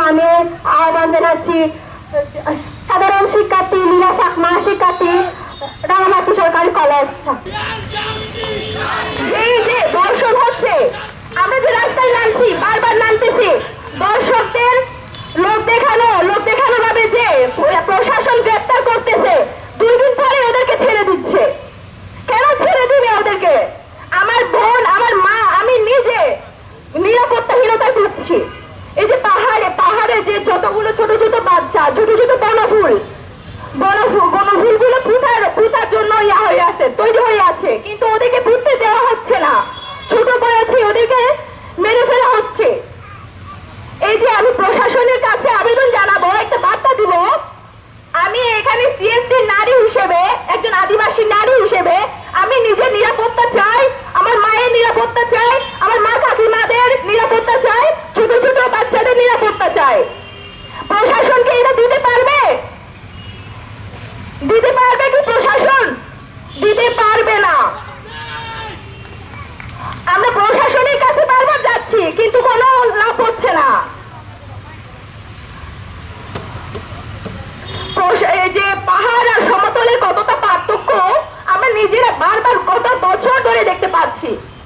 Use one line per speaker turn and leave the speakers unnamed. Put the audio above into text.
আমি আহ্বান জানাচ্ছি সাধারণ শিক্ষার্থী লীলা চাকমা শিক্ষার্থী রাঙামাটি সরকারি কলেজ। এই যে দর্শন হচ্ছে, আমরা যে রাস্তায় নামছি, বারবার নামতেছি, দর্শকদের লোক দেখানো ভাবে যে প্রশাসন গ্রেপ্তার করতেছে, 2 দিন পরে ওদেরকে ছেড়ে দিচ্ছে। কেন ছেড়ে দিবে ওদেরকে? আমার বোন, আমার মা, আমি নিজে নিরাপত্তাহীনতা করছি। এই যে পাহাড়ে যে যতগুলো ছোট ছোট বাচ্চা, ছোট ছোট বনফুলগুলো পুঁতার জন্য হয়ে আছে, তৈরি হয়ে আছে, কিন্তু ওদেরকে পুঁততে দেওয়া হচ্ছে না। ছোট বয়সে ওদেরকে মেরে ফেলা হচ্ছে। এই যে আমি প্রশাসনের কাছে আবেদন জানাবো, একটা বার্তা দিব, আমি এখানে সিএসসি নারী হিসেবে, একজন আদিবাসী নারী হিসেবে আমি নিজের নিরাপত্তা চাই, আমার মায়ের নিরাপত্তা চাই, আমার মা কাকিমাদের নিরাপত্তা চাই, ছোট ছোট বাচ্চাদের নিরাপত্তা চাই। প্রশাসনকে এটা দিতে পারবে? দিতে পারবে কি প্রশাসন? দিতে পারবে না। আমরা প্রশাসনের কাছে বারবার যাচ্ছি, কিন্তু কোনো লাভ হচ্ছে না। এই যে পাহাড় আর সমতলের কতটা পার্থক্য আমরা নিজেরা বারবার কত বছর ধরে দেখতে পাচ্ছি।